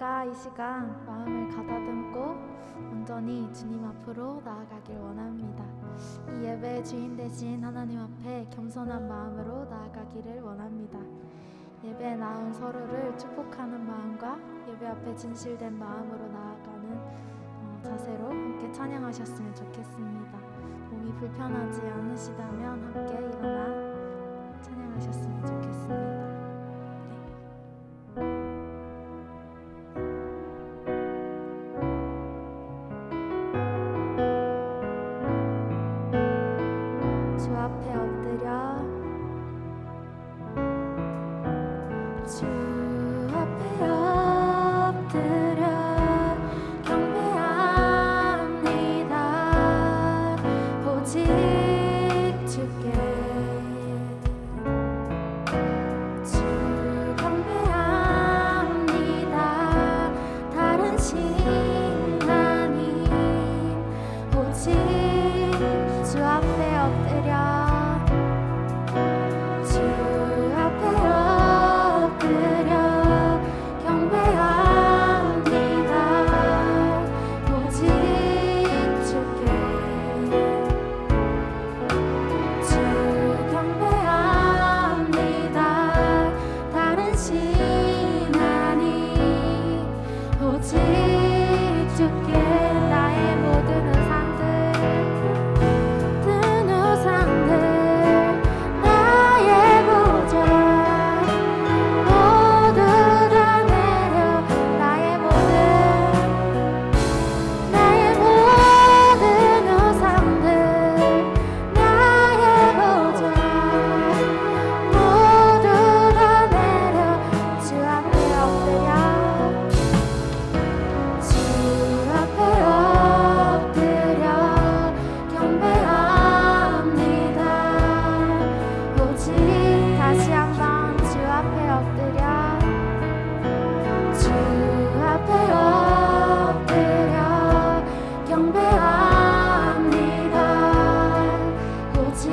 우리가 이 시간 마음을 가다듬고 온전히 주님 앞으로 나아가길 원합니다. 이 예배의 주인 되신 하나님 앞에 겸손한 마음으로 나아가기를 원합니다. 예배에 나온 서로를 축복하는 마음과 예배 앞에 진실된 마음으로 나아가는 자세로 함께 찬양하셨으면 좋겠습니다. 몸이 불편하지 않으시다면 함께 일어나 찬양하셨으면 좋겠습니다. 주 앞에 엎드려 주 앞에 엎드려 경배합니다. 오직 주께 주 경배합니다. 다른 신 아님 오직 주 앞에 엎드려 주 앞에 엎드려 경배합니다. 오직 주께 주 경배합니다. 다른 신 아님 오직 주께 나의 모든 우상들 나의 보좌 모두 다 내려 나의 모든 우상들 나의 보좌 모두 다 내려 주 앞에 엎드려 주 앞에 엎드려 경배합니다. 오직 다시 한번 주 앞에 엎드려 주 앞에 엎드려 경배합니다. 오직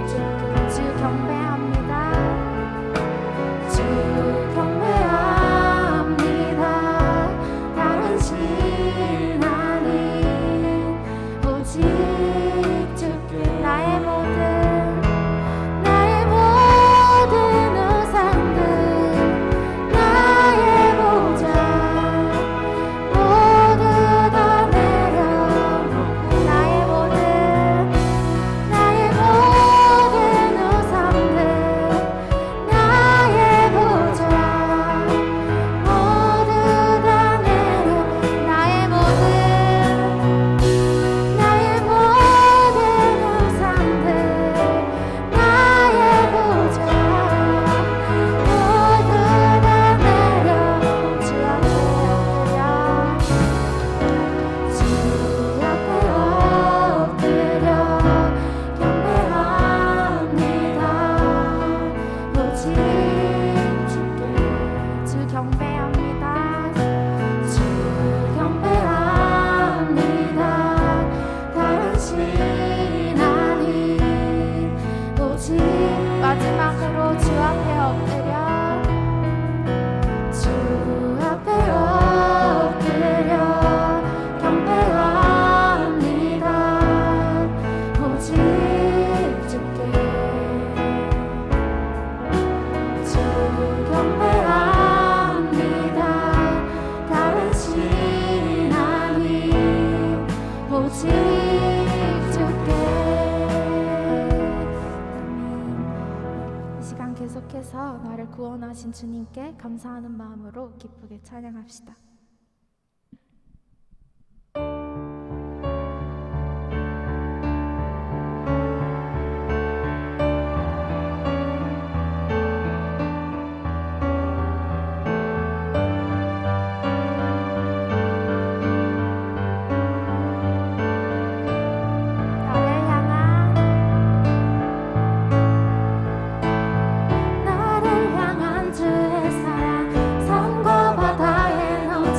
주 경배합니다. 주 경배합니다. 다른 신 아님 오직 주께 나의 모든 우상들 나의 보좌 모두 다 내려놓고 나의 모든 우상들 나의 보좌 모두 다 내려 나의 모든 우상들 나의 보좌 모두 다 내려 주 앞에 엎드려 주 앞에 엎드려 경배합니다. 오직 주께 주 경배합니다. 주 경배합니다. 다른 신 아님 오직 마지막으로 주 앞에 엎드려 주 앞에 엎드려 경배합니다. 오직 주께 주 경배합니다. 다른 신 아님 오직 주께 이 시간 계속해서 나를 구원하신 주님께 감사하는 마음으로 기쁘게 찬양합시다. 나를 향한 주의 사랑 산과 바다에 넘쳐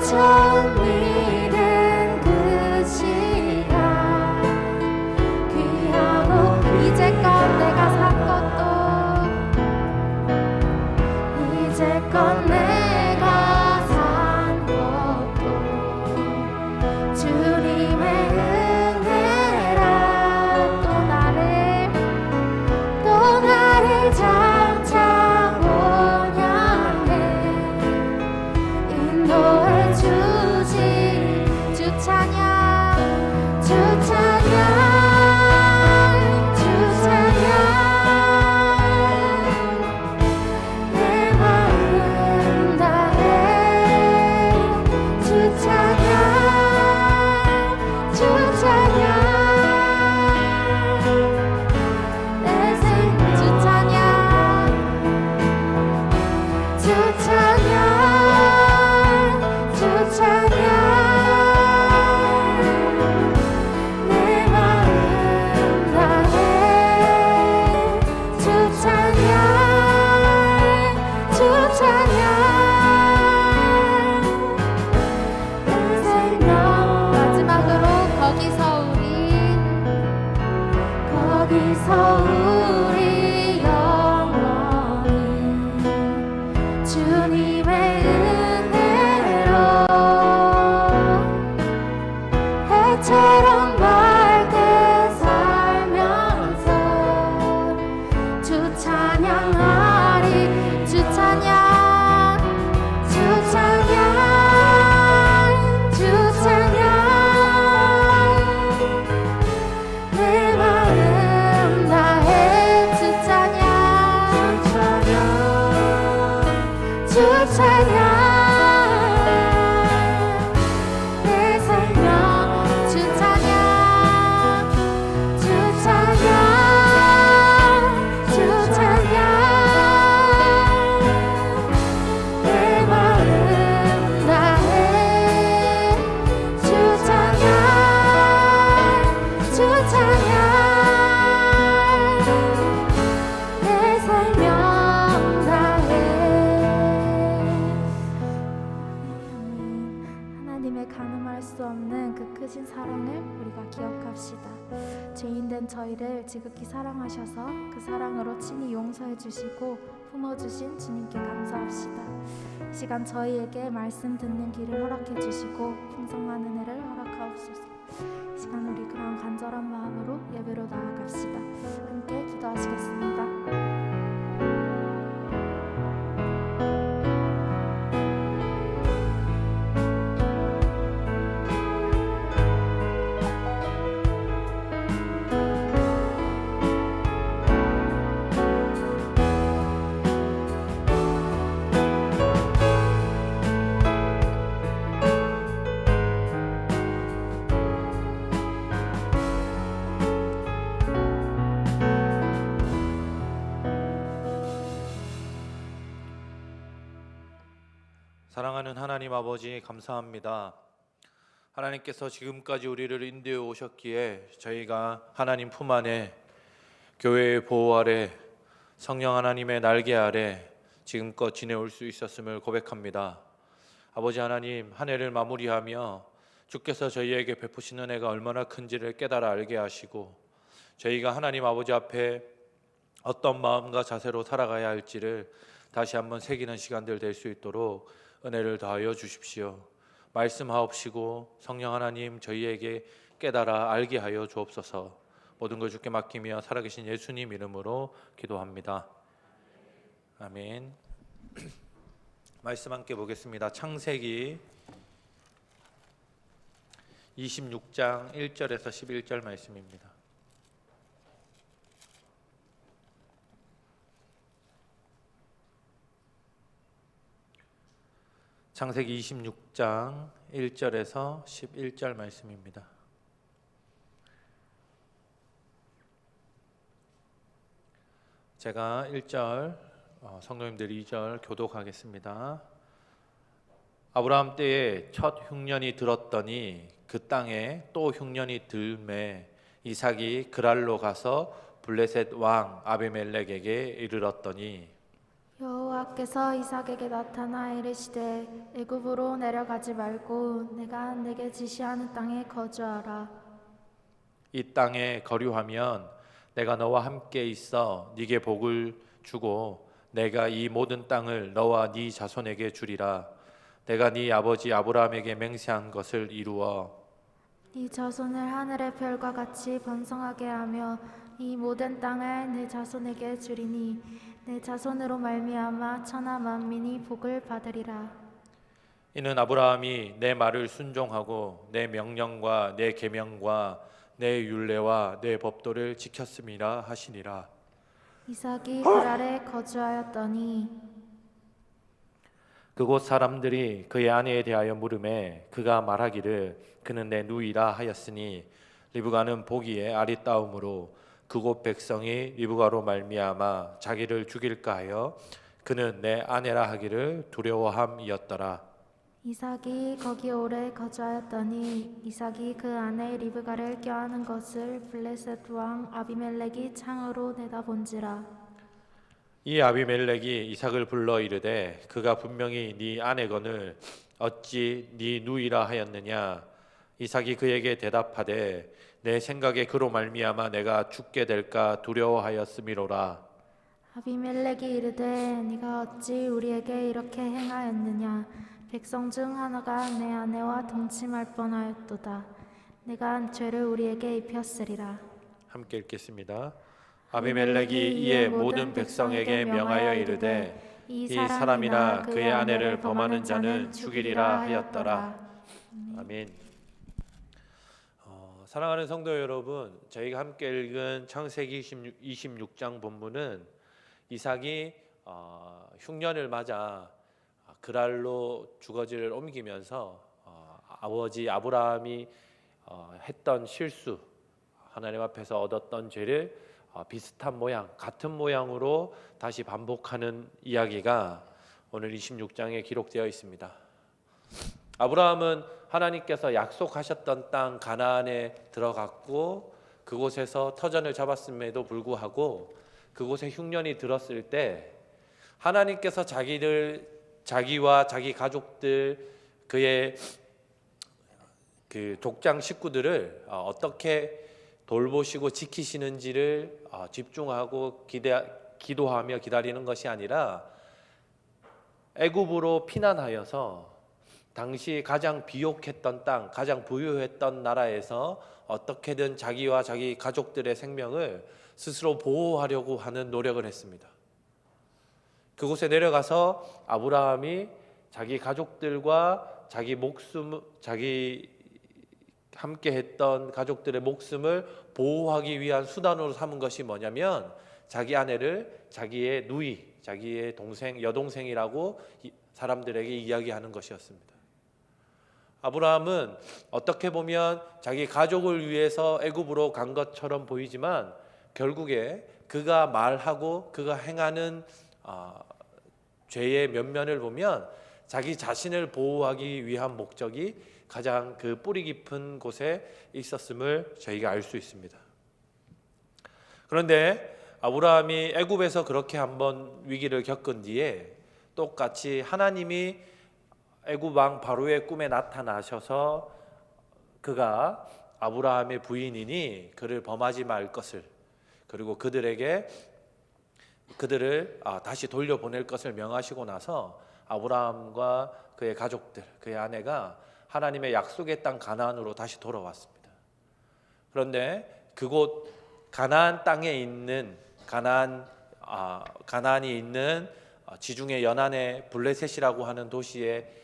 처음 믿은 그 시간 귀하고 이제껏 내가 산 것도 이제껏 내가 산 것도 주님의 은혜라 또 나를 장차 본향해 인도해 주시 주 찬양 주 찬양 주 찬양 내 마음 다해 주 찬양 주 찬양 내 생 주 찬양 주 찬양 주 찬양 내 마음 다해 주 찬양 주 찬양 내 생명 마지막으로 거기서 우리 영원히 주님의 은혜로 해처럼 밝게 살면서 주 찬양하리 주 찬양 주 찬양 주 찬양 내 마음 다해 주 찬양 주 찬양 내 생명 주 찬양 주 찬양 주 찬양 내 마음 다해 주 찬양 주 찬양 내 생명 다해 하나님의 가늠할 수 없는 그 크신 사랑을 우리가 기억합시다. 죄인된 저희를 지극히 사랑하셔서 그 사랑으로 친히 용서해 주시고 품어주신 주님께 감사합시다. 이 시간 저희에게 말씀 듣는 길을 허락해 주시고 풍성한 은혜를 허락하옵소서. 이 시간 우리 그런 간절한 마음으로 예배로 나아갑시다. 함께 기도하시겠습니다. 사랑하는 하나님 아버지 감사합니다. 하나님께서 지금까지 우리를 인도해 오셨기에 저희가 하나님 품 안에 교회의 보호 아래 성령 하나님의 날개 아래 지금껏 지내올 수 있었음을 고백합니다. 아버지 하나님, 한 해를 마무리하며 주께서 저희에게 베푸신 은혜가 얼마나 큰지를 깨달아 알게 하시고 저희가 하나님 아버지 앞에 어떤 마음과 자세로 살아가야 할지를 다시 한번 새기는 시간들 될 수 있도록 은혜를 더하여 주십시오. 말씀하옵시고 성령 하나님 저희에게 깨달아 알게 하여 주옵소서. 모든 걸 주께 맡기며 살아계신 예수님 이름으로 기도합니다. 아멘. 말씀 함께 보겠습니다. 창세기 26장 1절에서 11절 말씀입니다. 창세기 26장 1절에서 11절 말씀입니다. 제가 1절, 성도님들 2절 교독하겠습니다. 아브라함 때에 첫 흉년이 들었더니 그 땅에 또 흉년이 들매 이삭이 그랄로 가서 블레셋 왕 아비멜렉에게 이르렀더니 여호와께서 이삭에게 나타나 이르시되 애굽으로 내려가지 말고 내가 내게 지시하는 땅에 거주하라. 이 땅에 거류하면 내가 너와 함께 있어 네게 복을 주고 내가 이 모든 땅을 너와 네 자손에게 주리라. 내가 네 아버지 아브라함에게 맹세한 것을 이루어 네 자손을 하늘의 별과 같이 번성하게 하며 이 모든 땅을 내 자손에게 주리니 내 자손으로 말미암아 천하 만민이 복을 받으리라. 이는 아브라함이 내 말을 순종하고 내 명령과 내 계명과 내 율례와 내 법도를 지켰음이라 하시니라. 이삭이 그랄에 거주하였더니 그곳 사람들이 그의 아내에 대하여 물음에 그가 말하기를 그는 내 누이라 하였으니 리브가는 보기에 아리따움으로 그곳 백성이 리브가로 말미암아 자기를 죽일까 하여 그는 내 아내라 하기를 두려워함이었더라. 이삭이 거기 오래 거주하였더니 이삭이 그 아내 리브가를 껴안은 것을 블레셋 왕 아비멜렉이 창으로 내다본지라. 이 아비멜렉이 이삭을 불러 이르되 그가 분명히 네 아내거늘 어찌 네 누이라 하였느냐. 이삭이 그에게 대답하되 내 생각에 그로 말미암아 내가 죽게 될까 두려워하였음이로라. 아비멜렉이 이르되 네가 어찌 우리에게 이렇게 행하였느냐. 백성 중 하나가 내 아내와 동침할 뻔하였도다. 내가 죄를 우리에게 입혔으리라. 함께 읽겠습니다. 아비멜렉이 이에 모든 백성에게 명하여 이르되 이 사람이나 그의 아내를 범하는 자는 죽이리라 하였더라. 아멘. 사랑하는 성도 여러분, 저희가 함께 읽은 창세기 26장 본문은 이삭이 흉년을 맞아 그랄로 주거지를 옮기면서 아버지 아브라함이 했던 실수, 하나님 앞에서 얻었던 죄를 비슷한 모양, 같은 모양으로 다시 반복하는 이야기가 오늘 26장에 기록되어 있습니다. 아브라함은 하나님께서 약속하셨던 땅 가나안에 들어갔고 그곳에서 터전을 잡았음에도 불구하고 그곳에 흉년이 들었을 때 하나님께서 자기와 자기 가족들 그의 그 족장 식구들을 어떻게 돌보시고 지키시는지를 집중하고 기도하며 기다리는 것이 아니라 애굽으로 피난하여서 당시 가장 비옥했던 땅, 가장 부유했던 나라에서 어떻게든 자기와 자기 가족들의 생명을 스스로 보호하려고 하는 노력을 했습니다. 그곳에 내려가서 아브라함이 자기 가족들과 자기 함께 했던 가족들의 목숨을 보호하기 위한 수단으로 삼은 것이 뭐냐면 자기 아내를 자기의 누이, 자기의 동생, 여동생이라고 사람들에게 이야기하는 것이었습니다. 아브라함은 어떻게 보면 자기 가족을 위해서 애굽으로 간 것처럼 보이지만 결국에 그가 말하고 그가 행하는 죄의 면면을 보면 자기 자신을 보호하기 위한 목적이 가장 그 뿌리 깊은 곳에 있었음을 저희가 알 수 있습니다. 그런데 아브라함이 애굽에서 그렇게 한번 위기를 겪은 뒤에 똑같이 하나님이 애굽 왕 바로의 꿈에 나타나셔서 그가 아브라함의 부인이니 그를 범하지 말 것을, 그리고 그들을 다시 돌려보낼 것을 명하시고 나서 아브라함과 그의 가족들, 그의 아내가 하나님의 약속의 땅 가나안으로 다시 돌아왔습니다. 그런데 그곳 가나안 땅에 있는 가나안이 있는 지중해 연안의 블레셋이라고 하는 도시에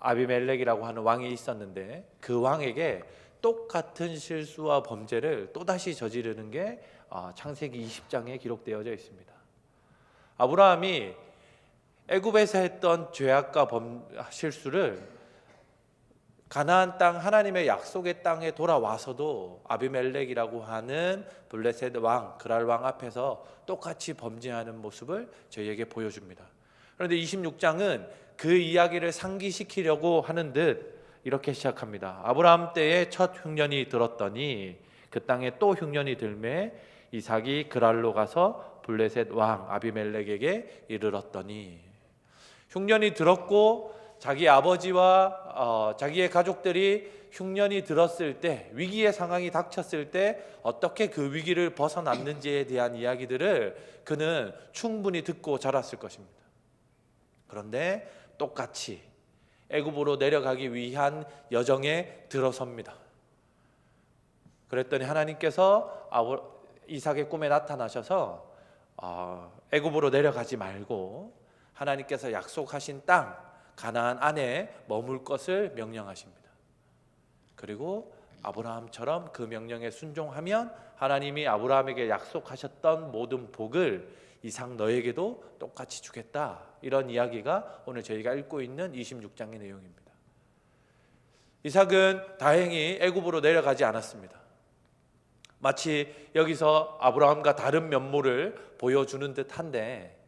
아비멜렉이라고 하는 왕이 있었는데 그 왕에게 똑같은 실수와 범죄를 또다시 저지르는 게 창세기 20장에 기록되어져 있습니다. 아브라함이 애굽에서 했던 죄악과 실수를 가나안 땅 하나님의 약속의 땅에 돌아와서도 아비멜렉이라고 하는 블레셋 왕, 그랄 왕 앞에서 똑같이 범죄하는 모습을 저희에게 보여줍니다. 그런데 26장은 그 이야기를 상기시키려고 하는 듯 이렇게 시작합니다. 아브라함 때에 첫 흉년이 들었더니 그 땅에 또 흉년이 들매 이삭이 그랄로 가서 블레셋 왕 아비멜렉에게 이르렀더니, 흉년이 들었고 자기 아버지와 자기의 가족들이 흉년이 들었을 때, 위기의 상황이 닥쳤을 때 어떻게 그 위기를 벗어났는지에 대한 이야기들을 그는 충분히 듣고 자랐을 것입니다. 그런데 똑같이 애굽으로 내려가기 위한 여정에 들어섭니다. 그랬더니 하나님께서 이삭의 꿈에 나타나셔서 애굽으로 내려가지 말고 하나님께서 약속하신 땅 가나안 안에 머물 것을 명령하십니다. 그리고 아브라함처럼 그 명령에 순종하면 하나님이 아브라함에게 약속하셨던 모든 복을 이삭 너에게도 똑같이 주겠다. 이런 이야기가 오늘 저희가 읽고 있는 26장의 내용입니다. 이삭은 다행히 애굽으로 내려가지 않았습니다. 마치 여기서 아브라함과 다른 면모를 보여주는 듯한데,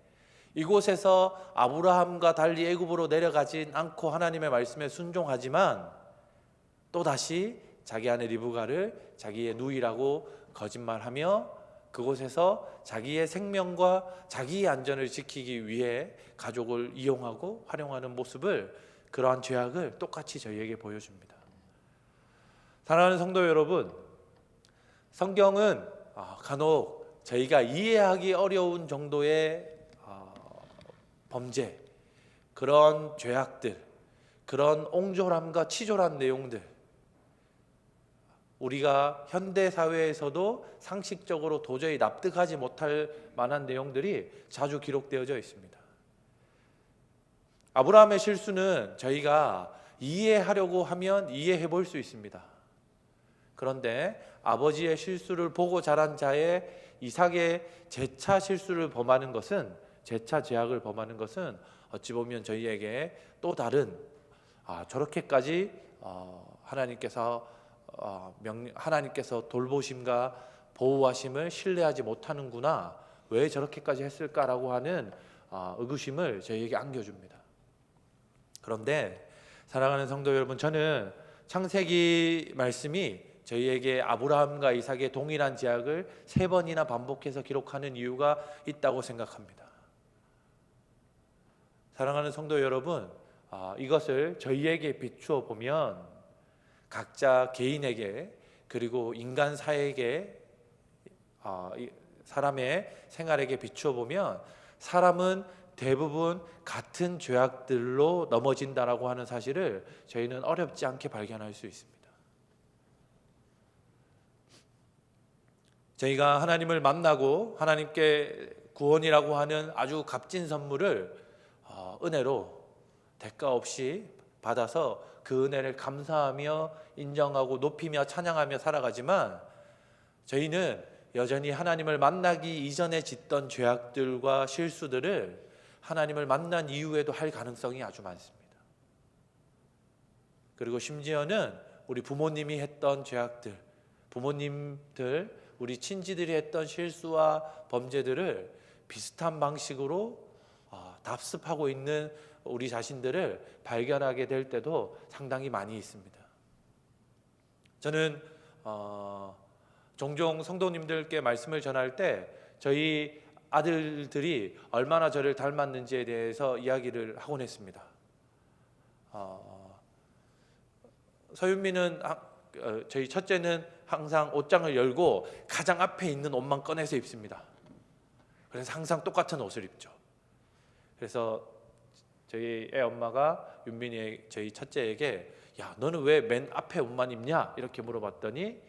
이곳에서 아브라함과 달리 애굽으로 내려가진 않고 하나님의 말씀에 순종하지만 또다시 자기 아내 리브가를 자기의 누이라고 거짓말하며 그곳에서 자기의 생명과 자기의 안전을 지키기 위해 가족을 이용하고 활용하는 모습을, 그러한 죄악을 똑같이 저희에게 보여줍니다. 사랑하는 성도 여러분, 성경은 간혹 저희가 이해하기 어려운 정도의 범죄, 그런 죄악들, 그런 옹졸함과 치졸한 내용들, 우리가 현대 사회에서도 상식적으로 도저히 납득하지 못할 만한 내용들이 자주 기록되어져 있습니다. 아브라함의 실수는 저희가 이해하려고 하면 이해해 볼 수 있습니다. 그런데 아버지의 실수를 보고 자란 자의 이삭의 재차 실수를 범하는 것은, 재차 죄악을 범하는 것은 어찌 보면 저희에게 또 다른 저렇게까지 하나님께서 돌보심과 보호하심을 신뢰하지 못하는구나, 왜 저렇게까지 했을까라고 하는 의구심을 저희에게 안겨줍니다. 그런데 사랑하는 성도 여러분, 저는 창세기 말씀이 저희에게 아브라함과 이삭의 동일한 죄악을 3번이나 반복해서 기록하는 이유가 있다고 생각합니다. 사랑하는 성도 여러분, 이것을 저희에게 비추어 보면 각자 개인에게, 그리고 인간 사회에게, 사람의 생활에게 비추어 보면 사람은 대부분 같은 죄악들로 넘어진다라고 하는 사실을 저희는 어렵지 않게 발견할 수 있습니다. 저희가 하나님을 만나고 하나님께 구원이라고 하는 아주 값진 선물을 은혜로 대가 없이 받아서 그 은혜를 감사하며 인정하고 높이며 찬양하며 살아가지만, 저희는 여전히 하나님을 만나기 이전에 짓던 죄악들과 실수들을 하나님을 만난 이후에도 할 가능성이 아주 많습니다. 그리고 심지어는 우리 부모님이 했던 죄악들, 부모님들, 우리 친지들이 했던 실수와 범죄들을 비슷한 방식으로 답습하고 있는 우리 자신들을 발견하게 될 때도 상당히 많이 있습니다. 저는 종종 성도님들께 말씀을 전할 때 저희 아들들이 얼마나 저를 닮았는지에 대해서 이야기를 하곤 했습니다. 서윤미는 저희 첫째는 항상 옷장을 열고 가장 앞에 있는 옷만 꺼내서 입습니다. 그래서 항상 똑같은 옷을 입죠. 그래서 저희 애 엄마가 윤민이 저희 첫째에게, 야, 너는 왜 맨 앞에 옷만 입냐? 이렇게 물어봤더니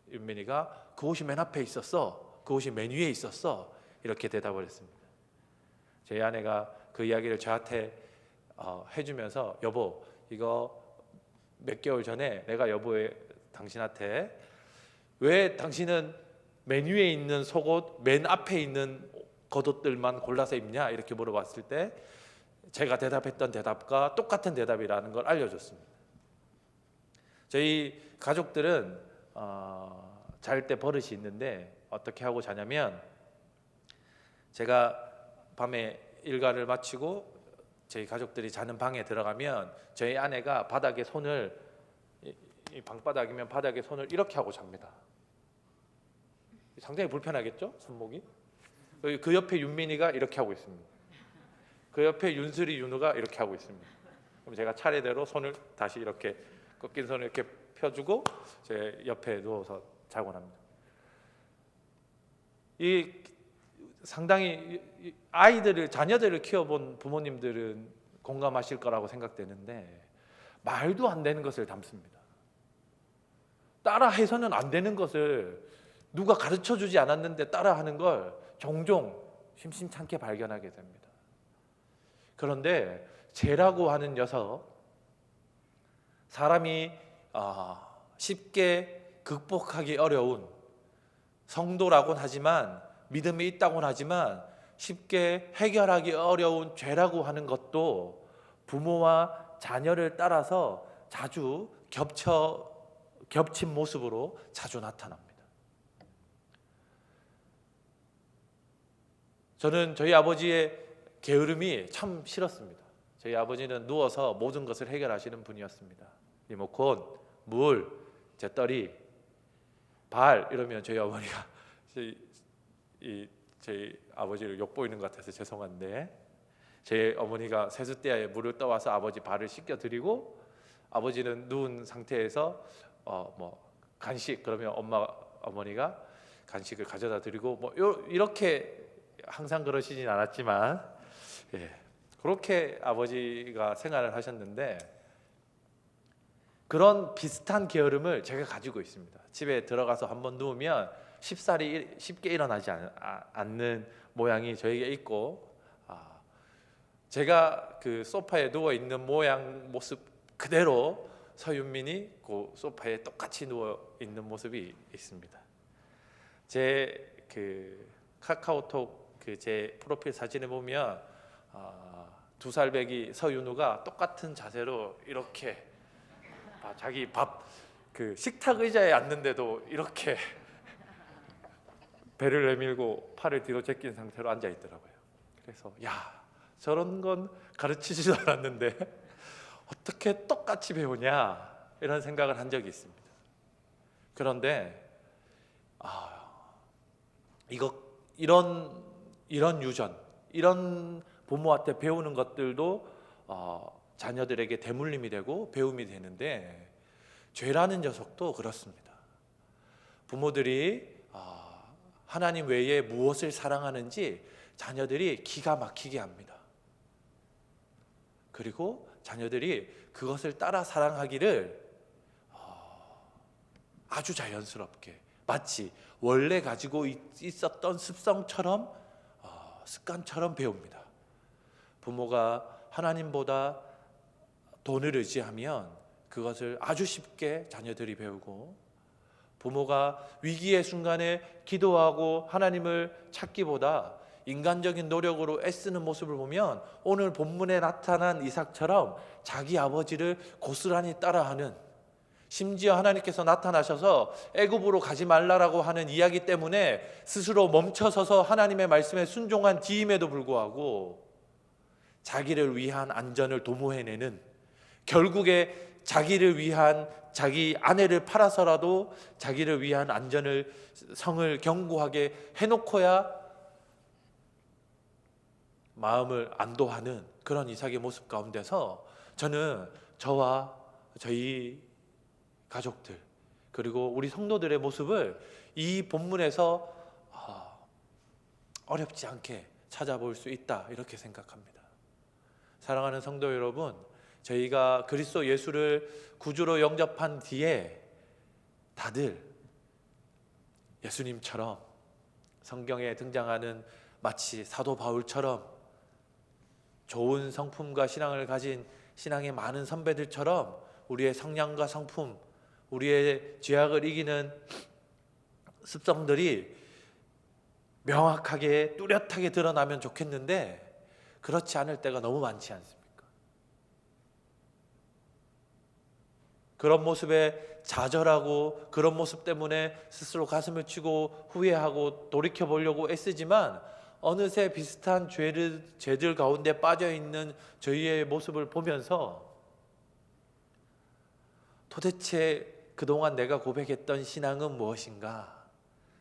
윤민이가 그 옷이 맨 앞에 있었어, 그 옷이 맨 위에 있었어, 이렇게 대답을 했습니다. 저희 아내가 그 이야기를 저한테 해주면서, 여보, 이거 몇 개월 전에 내가 당신한테 왜 당신은 맨 위에 있는 속옷, 맨 앞에 있는 겉옷들만 골라서 입냐? 이렇게 물어봤을 때 제가 대답했던 대답과 똑같은 대답이라는 걸 알려줬습니다. 저희 가족들은 잘 때 버릇이 있는데, 어떻게 하고 자냐면, 제가 밤에 일과를 마치고 저희 가족들이 자는 방에 들어가면 저희 아내가 바닥에 손을, 이 방바닥이면 바닥에 손을 이렇게 하고 잡니다. 상당히 불편하겠죠? 손목이. 그 옆에 윤민이가 이렇게 하고 있습니다. 그 옆에 윤슬이, 윤우가 이렇게 하고 있습니다. 그럼 제가 차례대로 손을 다시 이렇게 꺾인 손을 이렇게 펴주고 제 옆에 누워서 자곤 합니다. 이 상당히 아이들을, 자녀들을 키워본 부모님들은 공감하실 거라고 생각되는데 말도 안 되는 것을 담습니다. 따라해서는 안 되는 것을 누가 가르쳐주지 않았는데 따라하는 걸 종종 심심찮게 발견하게 됩니다. 그런데 죄라고 하는 녀석, 사람이 쉽게 극복하기 어려운, 성도라고는 하지만, 믿음이 있다고는 하지만 쉽게 해결하기 어려운 죄라고 하는 것도 부모와 자녀를 따라서 자주 겹친 모습으로 자주 나타납니다. 저는 저희 아버지의 게으름이 참 싫었습니다. 저희 아버지는 누워서 모든 것을 해결하시는 분이었습니다. 리모컨, 물, 재떨이, 발 이러면 저희 어머니가 저희 아버지를 욕보이는 것 같아서 죄송한데, 제 어머니가 세숫대야에 물을 떠와서 아버지 발을 씻겨드리고, 아버지는 누운 상태에서 간식, 그러면 어머니가 간식을 가져다 드리고 이렇게 항상 그러시진 않았지만, 그렇게 아버지가 생활을 하셨는데, 그런 비슷한 게으름을 제가 가지고 있습니다. 집에 들어가서 한번 누우면 쉽사리 쉽게 일어나지 않는 모양이 저에게 있고, 제가 그 소파에 누워 있는 모습 그대로 서윤민이 그 소파에 똑같이 누워 있는 모습이 있습니다. 제 그 카카오톡 제 프로필 사진에 보면 2살 배기 서윤우가 똑같은 자세로 이렇게 자기 그 식탁 의자에 앉는데도 이렇게 배를 내밀고 팔을 뒤로 제낀 상태로 앉아 있더라고요. 그래서 저런 건 가르치지도 않았는데 어떻게 똑같이 배우냐, 이런 생각을 한 적이 있습니다. 그런데 이런 유전, 이런 부모한테 배우는 것들도 자녀들에게 대물림이 되고 배움이 되는데, 죄라는 녀석도 그렇습니다. 부모들이 하나님 외에 무엇을 사랑하는지 자녀들이 기가 막히게 합니다. 그리고 자녀들이 그것을 따라 사랑하기를 아주 자연스럽게, 마치 원래 가지고 있었던 습성처럼, 습관처럼 배웁니다. 부모가 하나님보다 돈을 의지하면 그것을 아주 쉽게 자녀들이 배우고, 부모가 위기의 순간에 기도하고 하나님을 찾기보다 인간적인 노력으로 애쓰는 모습을 보면 오늘 본문에 나타난 이삭처럼 자기 아버지를 고스란히 따라하는, 심지어 하나님께서 나타나셔서 애굽으로 가지 말라라고 하는 이야기 때문에 스스로 멈춰서서 하나님의 말씀에 순종한 뒤임에도 불구하고 자기를 위한 안전을 도모해내는, 결국에 자기를 위한, 자기 아내를 팔아서라도 자기를 위한 안전을, 성을 견고하게 해놓고야 마음을 안도하는 그런 이삭의 모습 가운데서 저는 저와 저희 가족들, 그리고 우리 성도들의 모습을 이 본문에서 어렵지 않게 찾아볼 수 있다, 이렇게 생각합니다. 사랑하는 성도 여러분, 저희가 그리스도 예수를 구주로 영접한 뒤에 다들 예수님처럼, 성경에 등장하는 마치 사도 바울처럼 좋은 성품과 신앙을 가진 신앙의 많은 선배들처럼 우리의 성량과 성품, 우리의 죄악을 이기는 습성들이 명확하게 뚜렷하게 드러나면 좋겠는데, 그렇지 않을 때가 너무 많지 않습니까? 그런 모습에 좌절하고, 그런 모습 때문에 스스로 가슴을 치고 후회하고 돌이켜 보려고 애쓰지만, 어느새 비슷한 죄들 가운데 빠져 있는 저희의 모습을 보면서 도대체 그동안 내가 고백했던 신앙은 무엇인가?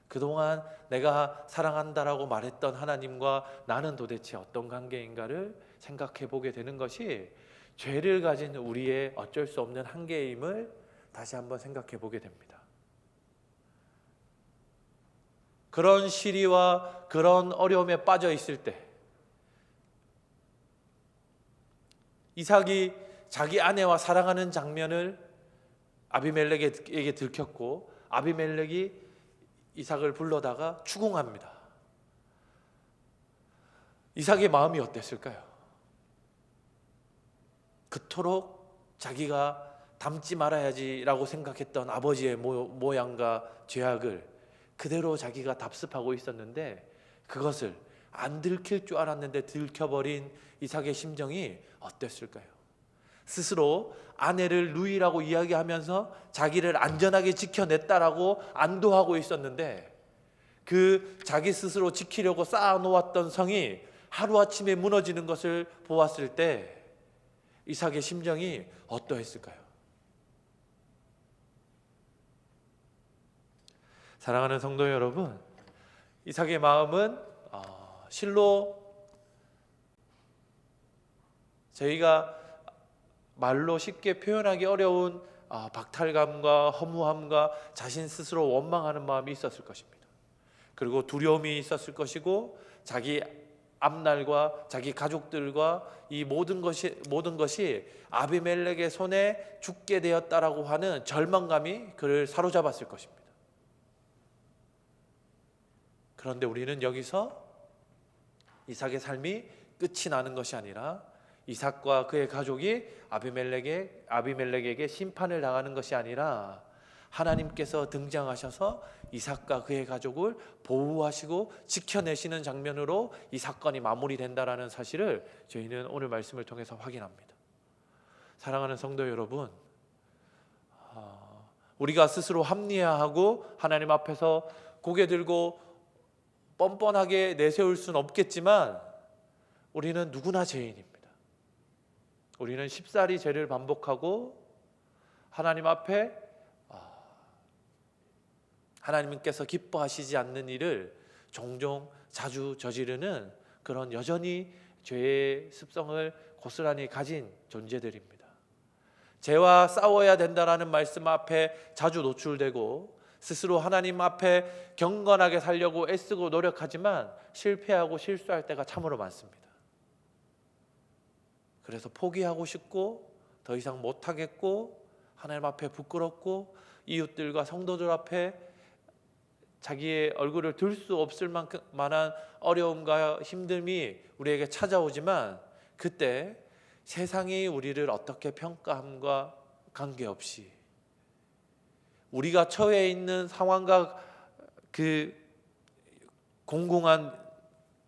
그동안 내가 사랑한다라고 말했던 하나님과 나는 도대체 어떤 관계인가를 생각해 보게 되는 것이 죄를 가진 우리의 어쩔 수 없는 한계임을 다시 한번 생각해 보게 됩니다. 그런 시리와 그런 어려움에 빠져 있을 때 이삭이 자기 아내와 사랑하는 장면을 아비멜렉에게 들켰고 아비멜렉이 이삭을 불러다가 추궁합니다. 이삭의 마음이 어땠을까요? 그토록 자기가 닮지 말아야지라고 생각했던 아버지의 모양과 죄악을 그대로 자기가 답습하고 있었는데 그것을 안 들킬 줄 알았는데 들켜버린 이삭의 심정이 어땠을까요? 스스로 아내를 누이라고 이야기하면서 자기를 안전하게 지켜냈다라고 안도하고 있었는데 그 자기 스스로 지키려고 쌓아놓았던 성이 하루아침에 무너지는 것을 보았을 때 이삭의 심정이 어떠했을까요? 사랑하는 성도 여러분, 이삭의 마음은 실로 저희가 말로 쉽게 표현하기 어려운 박탈감과 허무함과 자신 스스로 원망하는 마음이 있었을 것입니다. 그리고 두려움이 있었을 것이고 자기 앞날과 자기 가족들과 이 모든 것이 아비멜렉의 손에 죽게 되었다라고 하는 절망감이 그를 사로잡았을 것입니다. 그런데 우리는 여기서 이삭의 삶이 끝이 나는 것이 아니라 이삭과 그의 가족이 아비멜렉에게 심판을 당하는 것이 아니라 하나님께서 등장하셔서 이삭과 그의 가족을 보호하시고 지켜내시는 장면으로 이 사건이 마무리된다라는 사실을 저희는 오늘 말씀을 통해서 확인합니다. 사랑하는 성도 여러분, 우리가 스스로 합리화하고 하나님 앞에서 고개 들고 뻔뻔하게 내세울 수는 없겠지만 우리는 누구나 죄인입니다. 우리는 쉽사리 죄를 반복하고 하나님 앞에 하나님께서 기뻐하시지 않는 일을 종종 자주 저지르는 그런 여전히 죄의 습성을 고스란히 가진 존재들입니다. 죄와 싸워야 된다라는 말씀 앞에 자주 노출되고 스스로 하나님 앞에 경건하게 살려고 애쓰고 노력하지만 실패하고 실수할 때가 참으로 많습니다. 그래서 포기하고 싶고 더 이상 못하겠고 하나님 앞에 부끄럽고 이웃들과 성도들 앞에 자기의 얼굴을 들 수 없을 만한 어려움과 힘듦이 우리에게 찾아오지만 그때 세상이 우리를 어떻게 평가함과 관계없이 우리가 처해 있는 상황과 그 공공한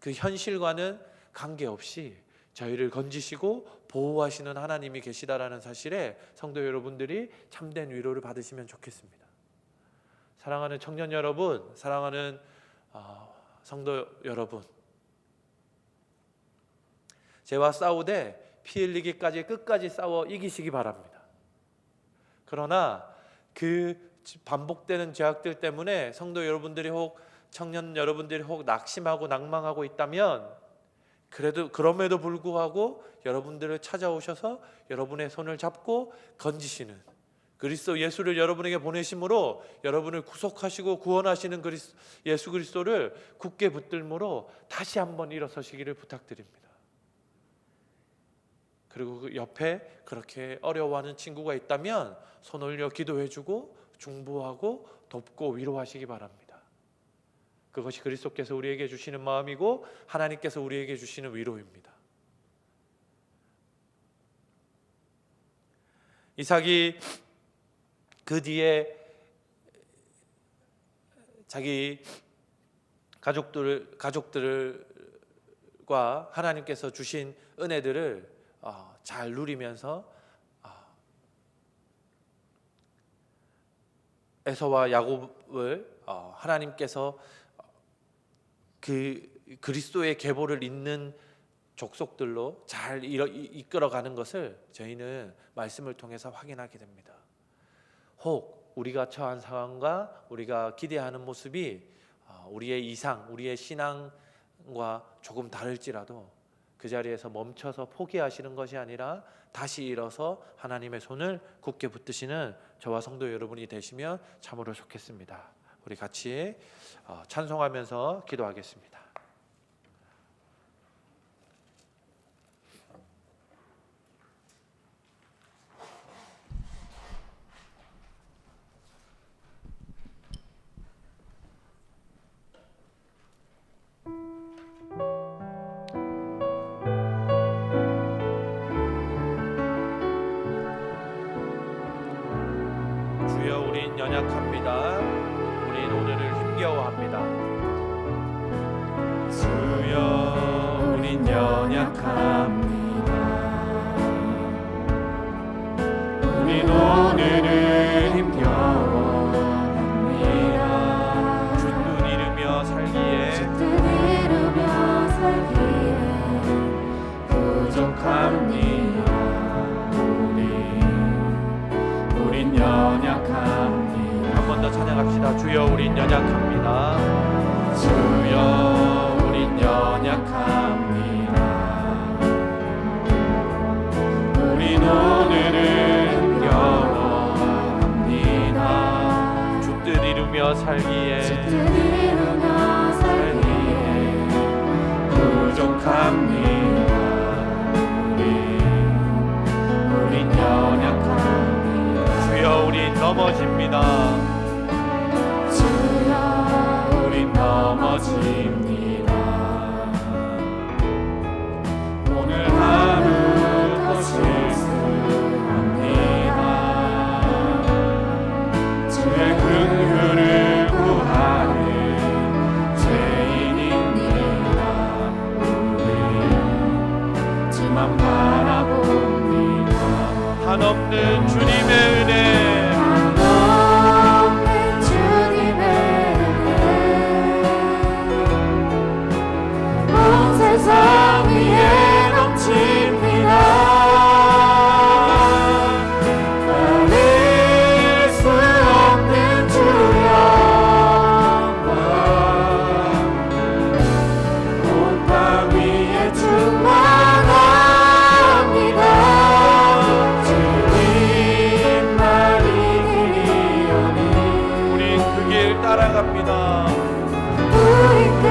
그 현실과는 관계없이 저희를 건지시고 보호하시는 하나님이 계시다라는 사실에 성도 여러분들이 참된 위로를 받으시면 좋겠습니다. 사랑하는 청년 여러분, 사랑하는 성도 여러분, 죄와 싸우되 피 흘리기까지 끝까지 싸워 이기시기 바랍니다. 그러나 그 반복되는 죄악들 때문에 성도 여러분들이 혹 청년 여러분들이 혹 낙심하고 낭망하고 있다면 그럼에도 불구하고 여러분들을 찾아오셔서 여러분의 손을 잡고 건지시는 그리스도 예수를 여러분에게 보내심으로 여러분을 구속하시고 구원하시는 예수 그리스도를 굳게 붙들므로 다시 한번 일어서시기를 부탁드립니다. 그리고 그 옆에 그렇게 어려워하는 친구가 있다면 손 올려 기도해주고 중보하고 돕고 위로하시기 바랍니다. 그것이 그리스도께서 우리에게 주시는 마음이고 하나님께서 우리에게 주시는 위로입니다. 이삭이 그 뒤에 자기 가족들과 하나님께서 주신 은혜들을 잘 누리면서 에서와 야곱을 하나님께서 그 그리스도의 계보를 잇는 족속들로 잘 이끌어가는 것을 저희는 말씀을 통해서 확인하게 됩니다. 혹 우리가 처한 상황과 우리가 기대하는 모습이 우리의 이상, 우리의 신앙과 조금 다를지라도 그 자리에서 멈춰서 포기하시는 것이 아니라 다시 일어서 하나님의 손을 굳게 붙드시는 저와 성도 여러분이 되시면 참으로 좋겠습니다. 우리 같이 찬송하면서 기도하겠습니다. 주여, 우린 연약합니다. 우린 오늘을 힘겨워합니다. 주여, 우린 연약합니다. 우린 오늘을 힘겨워합니다. 주뜻 이루며 살기에 부족합니다. 우린 연약합니다. 한 번 더 찬양합시다. 주여, 우린 연약합니다. 주여, 우린 연약합니다. 우린 오늘을 힘겨워합니다. 주뜻 이루며 살기에 부족합니다. 우린 연약합니다. 주여, 우린 넘어집니다. 주여, 우린 넘어집니다. 오늘 하루도 실수합니다. 주의 긍휼을 구하는 죄인입니다. 우리 주만 바라봅니다. 한없는 주님의 은혜, 세상 위에 넘칩니다. 버릴 수 없는 주 영광, 온 땅 위에 충만합니다. 주님만이 길이오니 우린 그 길 따라갑니다. 우린 그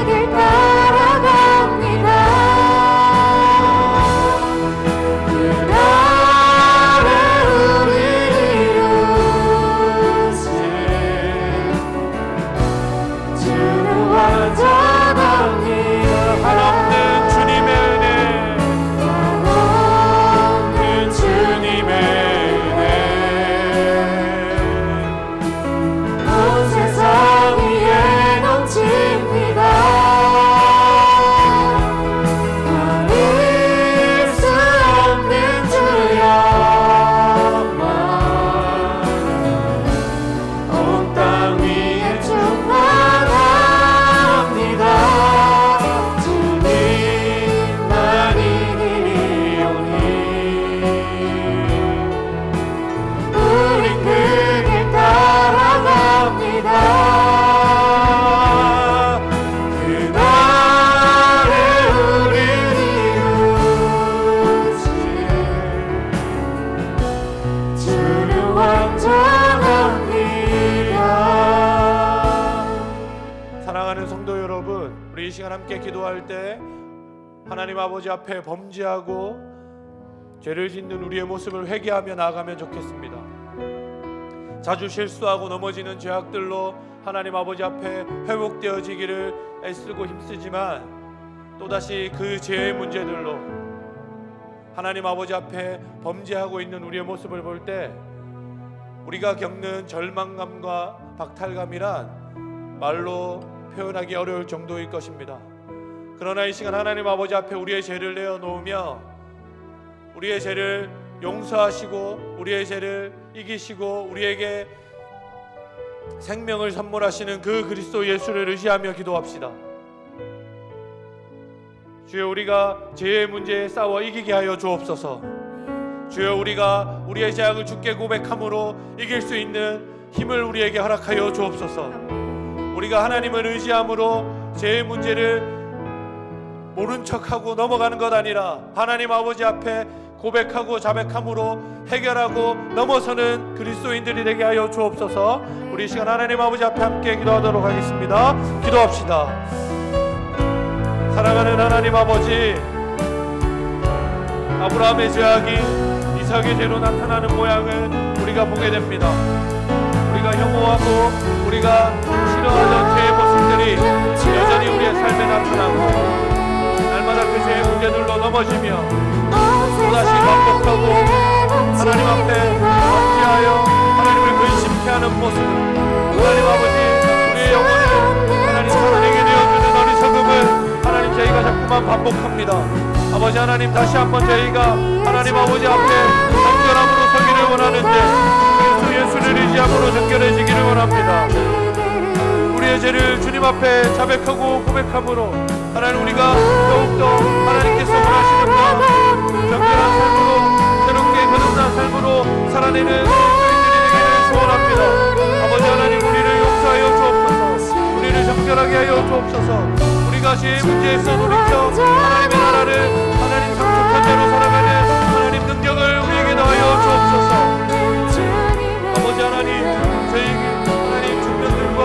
길 따라갑니다. 그 날에 우리를 이루신 주는 완전합니다. 한없는 주님의 은혜, 한없는 주님의 은혜, 온 세상 위에 넘칩니다. 버릴 수 없는 주 영광, 온 땅 위에 충만합니다. 주님만이 길이오니 우린 그 길 따라갑니다. 그 날에 우리를 이루신 주는 완전합니다. 사랑하는 성도 여러분, 우리 이 시간 함께 기도할 때 하나님 아버지 앞에 범죄하고 죄를 짓는 우리의 모습을 회개하며 나아가면 좋겠습니다. 자주 실수하고 넘어지는 죄악들로 하나님 아버지 앞에 회복되어지기를 애쓰고 힘쓰지만 또다시 그 죄의 문제들로 하나님 아버지 앞에 범죄하고 있는 우리의 모습을 볼 때 우리가 겪는 절망감과 박탈감이란 말로 표현하기 어려울 정도일 것입니다. 그러나 이 시간 하나님 아버지 앞에 우리의 죄를 내어놓으며 우리의 죄를 용서하시고 우리의 죄를 이기시고 우리에게 생명을 선물하시는 그 그리스도 예수를 의지하며 기도합시다. 주여, 우리가 죄의 문제에 싸워 이기게 하여 주옵소서. 주여, 우리가 우리의 죄악을 주께 고백함으로 이길 수 있는 힘을 우리에게 허락하여 주옵소서. 우리가 하나님을 의지함으로 죄의 문제를 모른 척하고 넘어가는 것 아니라 하나님 아버지 앞에 고백하고 자백함으로 해결하고 넘어서는 그리스도인들이 되게 하여 주옵소서. 우리 이 시간 하나님 아버지 앞에 함께 기도하도록 하겠습니다. 기도합시다. 사랑하는 하나님 아버지, 아브라함의 죄악이 이삭의 죄로 나타나는 모양을 우리가 보게 됩니다. 우리가 혐오하고 우리가 싫어하던 죄의 모습들이 여전히 우리의 삶에 나타나고 날마다 그 죄의 문제들로 넘어지며 또다시 반복하고 하나님 앞에 범죄하여 하나님을 근심케 하는 모습, 하나님 아버지 우리의 영혼을 하나님 살아내게 되어주는 어리석음을 하나님 저희가 자꾸만 반복합니다. 아버지 하나님, 다시 한번 저희가 하나님 아버지 앞에 정결함으로 서기를 원하는데 그리스도 예수를 의지함으로 정결해지기를 원합니다. 우리의 죄를 주님 앞에 자백하고 고백함으로 하나님 우리가 더욱더 하나님께서 원하시는 마음 정결한 삶으로 새롭게 거듭난 삶으로 살아내는 그리스도인들이 되기를 소원합니다. 아버지 하나님, 우리를 용서하여 주옵소서. 우리를 정결하게 하여 주옵소서. 우리가 죄의 문제에서 돌이켜 하나님의 나라를 하나님 상속한 대로 살아가는 하나님 능력을 우리에게 더하여 주옵소서. 아버지 하나님, 저희에게 하나님 중년들과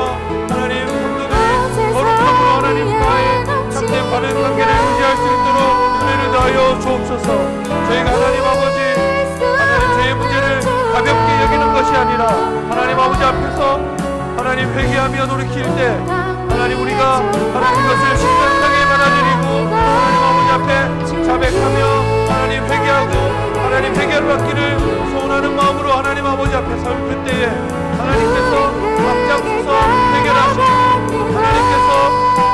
하나님 성도들이 거룩함으로 하나님과의 참된 바른 관계를 유지할 수 있도록 은혜를 더하여 주옵소서. 저희가 하나님 아버지 하나님 죄의 문제를 가볍게 여기는 것이 아니라 하나님 아버지 앞에서 하나님 회개하며 돌이킬 때 하나님 우리가 하나님 것을 심각하게 받아들이고 하나님 아버지 앞에 자백하며 하나님 회개하고 하나님 회개를 받기를 소원하는 마음으로 하나님 아버지 앞에 설 그때에 하나님께서 앞장서서 해결하시고 하나님께서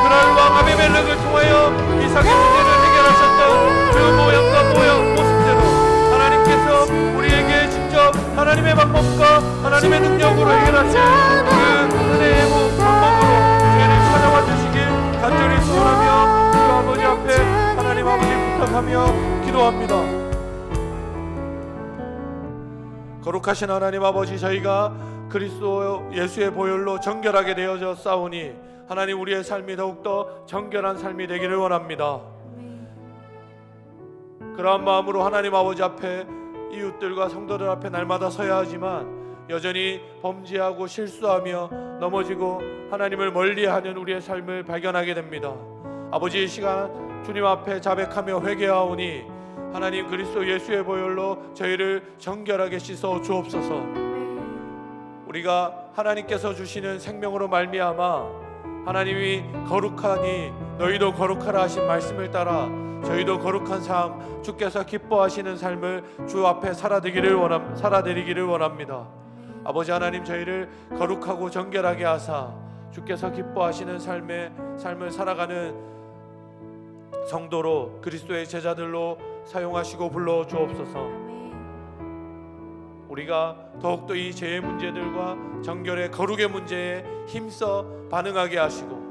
그랄 왕 아비멜렉을 통하여 이삭의 문제를 해결하셨던 그 모양과 모습대로 하나님께서 우리에게 직접 하나님의 방법과 하나님의 능력으로 해결하신 그 은혜의 방법으로 죄를 찾아와 주시길 간절히 소원하며 그 아버지 앞에 하나님 아버지 부탁하며 기도합니다. 거룩하신 하나님 아버지, 저희가 그리스도 예수의 보혈로 정결하게 되어져 싸우니 하나님 우리의 삶이 더욱더 정결한 삶이 되기를 원합니다. 그러한 마음으로 하나님 아버지 앞에 이웃들과 성도들 앞에 날마다 서야 하지만 여전히 범죄하고 실수하며 넘어지고 하나님을 멀리하는 우리의 삶을 발견하게 됩니다. 아버지, 이 시간 주님 앞에 자백하며 회개하오니 하나님 그리스도 예수의 보혈로 저희를 정결하게 씻어 주옵소서. 우리가 하나님께서 주시는 생명으로 말미암아 하나님이 거룩하니 너희도 거룩하라 하신 말씀을 따라 저희도 거룩한 삶, 주께서 기뻐하시는 삶을 주 앞에 살아드리기를 원합니다. 아버지 하나님, 저희를 거룩하고 정결하게 하사 주께서 기뻐하시는 삶을 살아가는 성도로 그리스도의 제자들로 사용하시고 불러 주옵소서. 우리가 더욱더 이 죄의 문제들과 정결의 거룩의 문제에 힘써 반응하게 하시고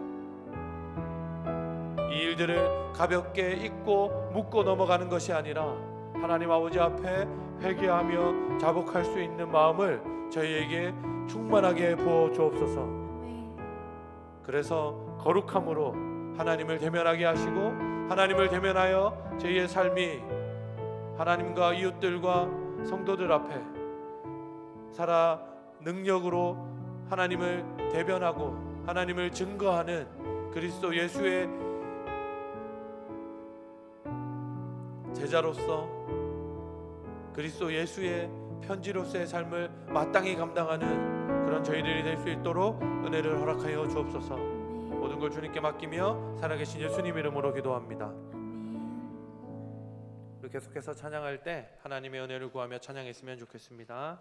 이 일들을 가볍게 잊고 묻고 넘어가는 것이 아니라 하나님 아버지 앞에 회개하며 자복할 수 있는 마음을 저희에게 충만하게 부어 주옵소서. 그래서 거룩함으로 하나님을 대면하게 하시고 하나님을 대면하여 저희의 삶이 하나님과 이웃들과 성도들 앞에 살아 능력으로 하나님을 대변하고 하나님을 증거하는 그리스도 예수의 제자로서 그리스도 예수의 편지로서의 삶을 마땅히 감당하는 그런 저희들이 될 수 있도록 은혜를 허락하여 주옵소서. 모든 걸 주님께 맡기며 살아계신 예수님 이름으로 기도합니다. 우리 계속해서 찬양할 때 하나님의 은혜를 구하며 찬양했으면 좋겠습니다.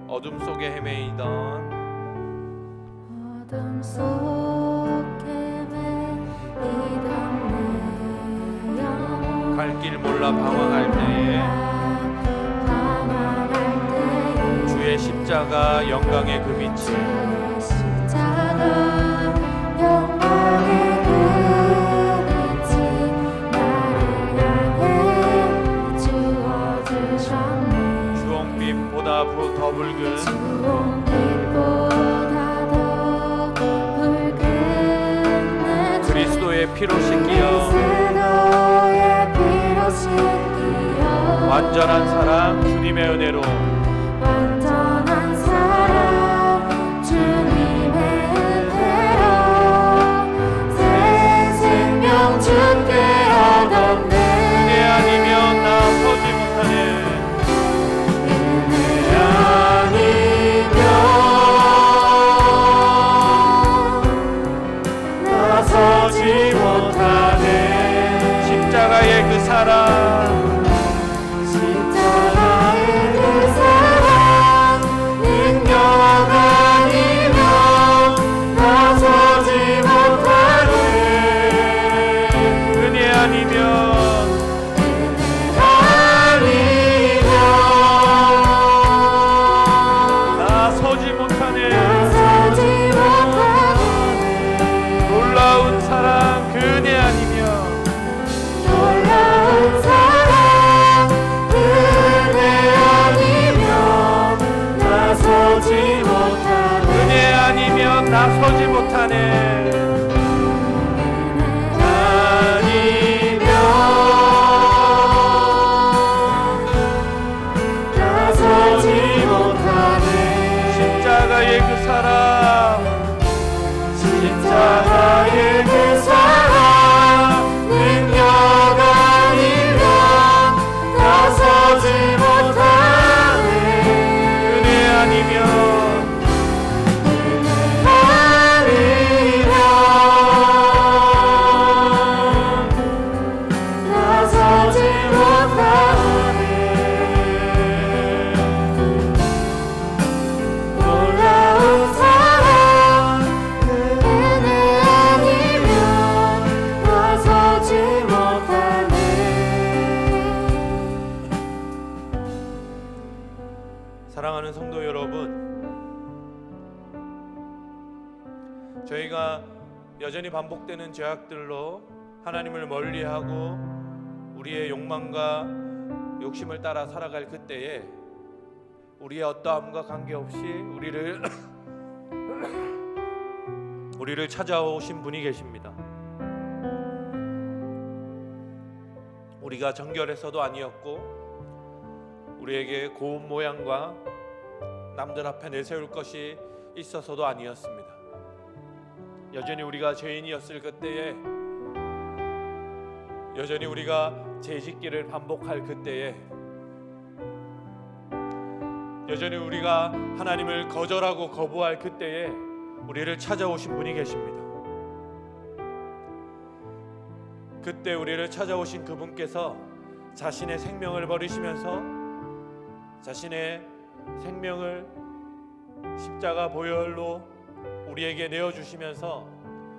어둠 속에 헤매이던 어둠 속에 헤매이던 내 영혼 갈 길 몰라 방황할 때에 주의 십자가 영광의 그 빛이 주의 십자가 빛보다 더 붉은 좋은 빛보다 더 붉은 내 그리스도의 피로 씻기어 그리스도의 피로 씻기어 완전한 사랑 주님의 은혜로 완전한 사랑 주님의 은혜로 새 생명 주께 얻었네. 은혜 아니면 나 서지 못하네. 은혜 아니면 나서지 못하네. 십자가의 그 사랑 십자가의 그 사랑 능력 아니면 나서지 못하네. 은혜 아니면 나 서지 못하네. 나서지 못하네. 놀라운 사랑 그 은혜 아니면 놀라운 사랑 은혜 아니면 나서지 못하네. 은혜 아니면 나 서지 못하네. 나서지 못하네. 십자가의 그 사랑 십자가의 그 사랑 능력 아니면 나서지 못하네. 은혜 아니면 나서지 못하네. 놀라운 사랑 은혜 아니면 나서지 못하네. 사랑하는 성도 여러분, 저희가 여전히 반복되는 죄악들로 하나님을 멀리하고 우리의 욕망과 욕심을 따라 살아갈 그때에 우리의 어떠함과 관계없이 우리를 찾아오신 분이 계십니다. 우리가 정결해서도 아니었고 우리에게 고운 모양과 남들 앞에 내세울 것이 있어서도 아니었습니다. 여전히 우리가 죄인이었을 그때에, 여전히 우리가 죄짓기를 반복할 그때에, 여전히 우리가 하나님을 거절하고 거부할 그때에 우리를 찾아오신 분이 계십니다. 그때 우리를 찾아오신 그분께서 자신의 생명을 버리시면서 자신의 생명을 십자가 보혈로 우리에게 내어주시면서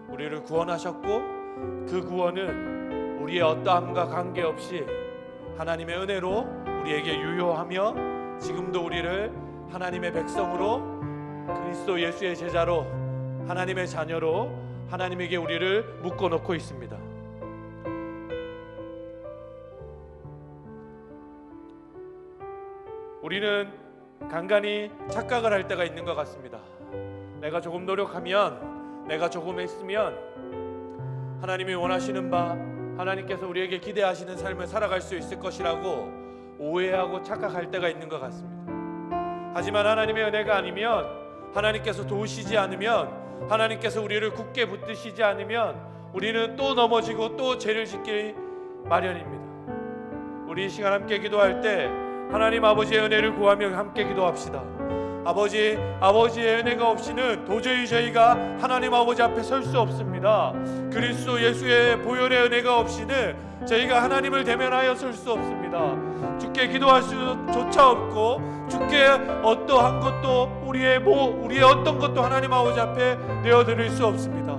우리를 구원하셨고, 그 구원은 우리의 어떠함과 관계없이 하나님의 은혜로 우리에게 유효하며 지금도 우리를 하나님의 백성으로, 그리스도 예수의 제자로, 하나님의 자녀로 하나님에게 우리를 묶어놓고 있습니다. 우리는 간간히 착각을 할 때가 있는 것 같습니다. 내가 조금 노력하면, 내가 조금 했으면 하나님이 원하시는 바, 하나님께서 우리에게 기대하시는 삶을 살아갈 수 있을 것이라고 오해하고 착각할 때가 있는 것 같습니다. 하지만 하나님의 은혜가 아니면, 하나님께서 도우시지 않으면, 하나님께서 우리를 굳게 붙드시지 않으면 우리는 또 넘어지고 또 죄를 짓기 마련입니다. 우리 이 시간 함께 기도할 때 하나님 아버지의 은혜를 구하며 함께 기도합시다. 아버지의 은혜가 없이는 도저히 저희가 하나님 아버지 앞에 설 수 없습니다. 그리스도 예수의 보혈의 은혜가 없이는 저희가 하나님을 대면하여 설 수 없습니다. 주께 기도할 수조차 없고, 주께 어떠한 것도 우리의 어떤 것도 하나님 아버지 앞에 내어드릴 수 없습니다.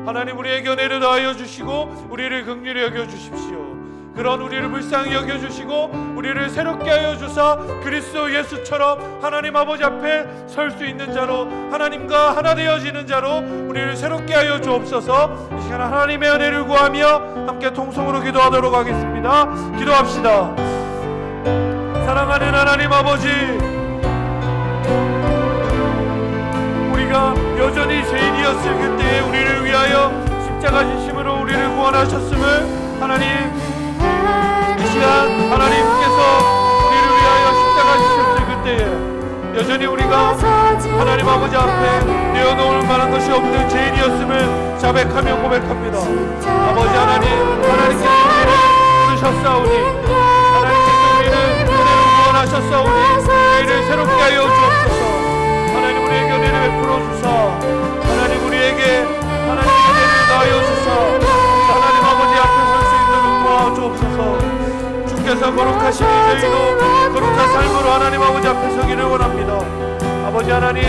하나님, 우리에게 은혜를 더하여 주시고 우리를 긍휼히 여겨 주십시오. 그런 우리를 불쌍히 여겨주시고 우리를 새롭게 하여 주사 그리스도 예수처럼 하나님 아버지 앞에 설 수 있는 자로, 하나님과 하나 되어지는 자로 우리를 새롭게 하여 주옵소서. 이 시간 하나님의 은혜를 구하며 함께 통성으로 기도하도록 하겠습니다. 기도합시다. 사랑하는 하나님 아버지, 우리가 여전히 죄인이었을 그때에 우리를 위하여 십자가 지심으로 우리를 구원하셨음을 하나님, 이 시간 하나님께서 우리를 위하여 십자가 지셨을 그때에 여전히 우리가 하나님 아버지 앞에 내어놓을 만한 것이 없는 죄인이었음을 자백하며 고백합니다. 아버지 하나님, 하나님께서 우리를 부르셨사오니, 하나님께서 우리를 은혜로 구원하셨사오니 저희를 새롭게 하여 주옵소서. 하나님, 우리에게 은혜를 베풀어 주사, 하나님 우리에게 하나님의 은혜를 더하여 주사, 하나님 아버지 앞에 설 수 있도록 도와주옵소서. 주께서 거룩하시니 저희도 거룩한 삶으로 하나님 아버지 앞에 서기를 원합니다. 아버지 하나님,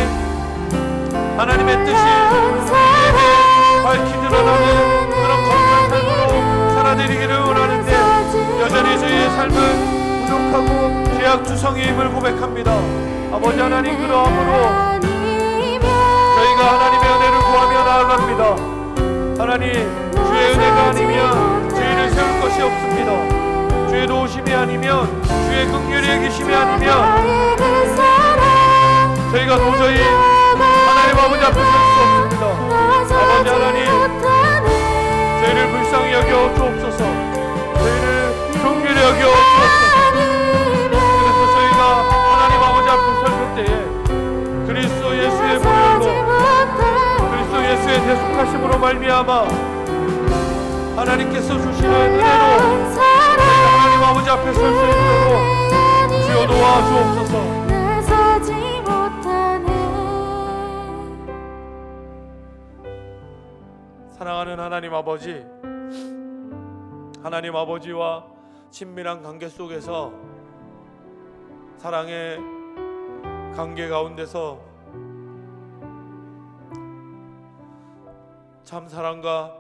하나님의 뜻이 우리에게 밝히 드러나는 그런 거룩한 삶으로 살아내리기를 원하는데 여전히 저희의 삶은 부족하고 죄악투성이임을 고백합니다. 아버지 하나님, 그러함으로 저희가 하나님의 은혜를 구하며 나아갑니다. 하나님, 주의 은혜가 아니면 저희를 세울 것이 없습니다. 주의 도우심이 아니면, 주의 긍휼의 계심이 아니면 저희가 도저히 하나님 아버지 앞에 설 수 없습니다. 아버지 하나님, 저희를 불쌍히 여겨 주옵소서. 저희를 긍휼히 여겨 주옵소서. 그래서 저희가 하나님 아버지 앞에 설 때에 그리스도 예수의 보혈로, 그리스도 예수의 대속하심으로 말미암아 하나님께서 주시는 은혜로 저희가 하나님 아버지 앞에 설 수 있도록 주여 도와주옵소서. 사랑하는 하나님 아버지, 하나님 아버지와 친밀한 관계 속에서, 사랑의 관계 가운데서 참 사랑과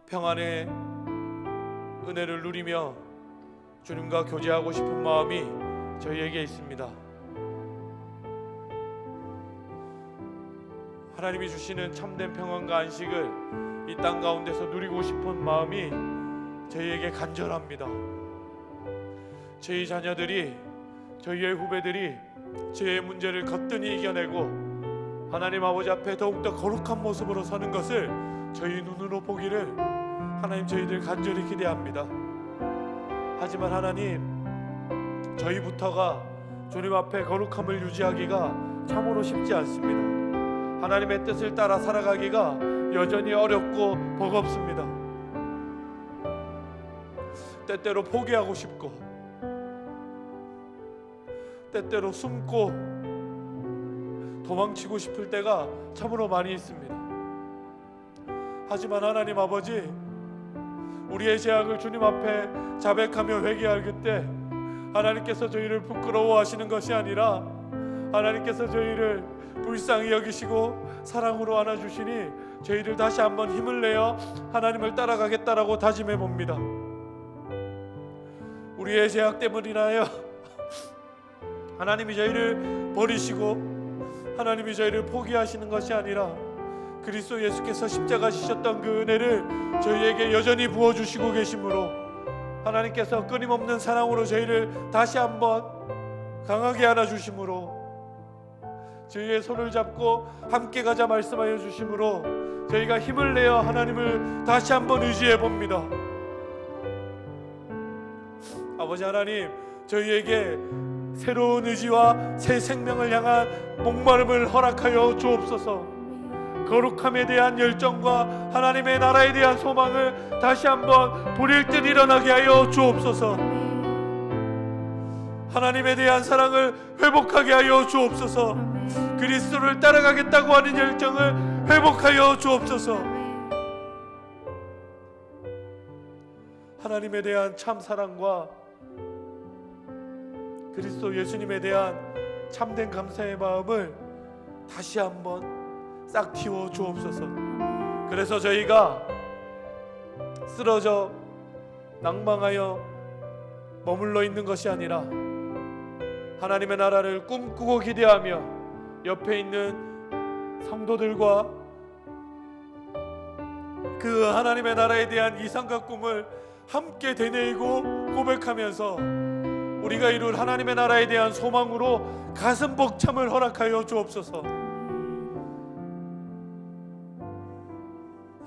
평안의 은혜를 누리며 주님과 교제하고 싶은 마음이 저희에게 있습니다. 하나님이 주시는 참된 평안과 안식을 이 땅 가운데서 누리고 싶은 마음이 저희에게 간절합니다. 저희 자녀들이, 저희의 후배들이 저희의 문제를 거뜬히 이겨내고 하나님 아버지 앞에 더욱더 거룩한 모습으로 서는 것을 저희 눈으로 보기를 하나님, 저희들 간절히 기대합니다. 하지만 하나님, 저희부터가 주님 앞에 거룩함을 유지하기가 참으로 쉽지 않습니다. 하나님의 뜻을 따라 살아가기가 여전히 어렵고 버겁습니다. 때때로 포기하고 싶고, 때때로 숨고 도망치고 싶을 때가 참으로 많이 있습니다. 하지만 하나님 아버지, 우리의 죄악을 주님 앞에 자백하며 회개할 그때 하나님께서 저희를 부끄러워하시는 것이 아니라 하나님께서 저희를 불쌍히 여기시고 사랑으로 안아주시니 저희들 다시 한번 힘을 내어 하나님을 따라가겠다라고 다짐해 봅니다. 우리의 죄악 때문이나요 하나님이 저희를 버리시고 하나님이 저희를 포기하시는 것이 아니라 그리스도 예수께서 십자가 지셨던 그 은혜를 저희에게 여전히 부어주시고 계시므로 하나님께서 끊임없는 사랑으로 저희를 다시 한번 강하게 안아주시므로 저희의 손을 잡고 함께 가자 말씀하여 주시므로 저희가 힘을 내어 하나님을 다시 한번 의지해 봅니다. 아버지 하나님, 저희에게 새로운 의지와 새 생명을 향한 목마름을 허락하여 주옵소서. 거룩함에 대한 열정과 하나님의 나라에 대한 소망을 다시 한번 불일 듯 일어나게 하여 주옵소서. 하나님에 대한 사랑을 회복하게 하여 주옵소서. 그리스도를 따라가겠다고 하는 열정을 회복하여 주옵소서. 하나님에 대한 참 사랑과 그리스도 예수님에 대한 참된 감사의 마음을 다시 한번 싹 틔워 주옵소서. 그래서 저희가 쓰러져 낭망하여 머물러 있는 것이 아니라 하나님의 나라를 꿈꾸고 기대하며 옆에 있는 성도들과 그 하나님의 나라에 대한 이상과 꿈을 함께 되뇌이고 고백하면서 우리가 이룰 하나님의 나라에 대한 소망으로 가슴 벅참을 허락하여 주옵소서.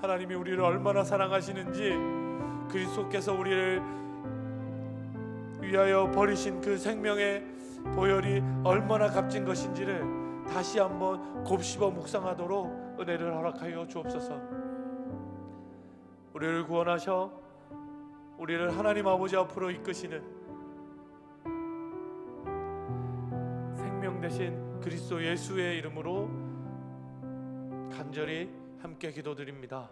하나님이 우리를 얼마나 사랑하시는지, 그리스도께서 우리를 위하여 버리신 그 생명의 보혈이 얼마나 값진 것인지를 다시 한번 곱씹어 묵상하도록 은혜를 허락하여 주옵소서. 우리를 구원하셔 우리를 하나님 아버지 앞으로 이끄시는 생명 되신 그리스도 예수의 이름으로 간절히 함께 기도드립니다.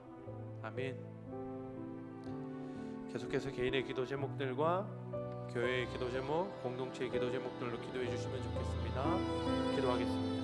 아멘. 계속해서 개인의 기도 제목들과 교회의 기도 제목, 공동체의 기도 제목들로 기도해 주시면 좋겠습니다. 기도하겠습니다.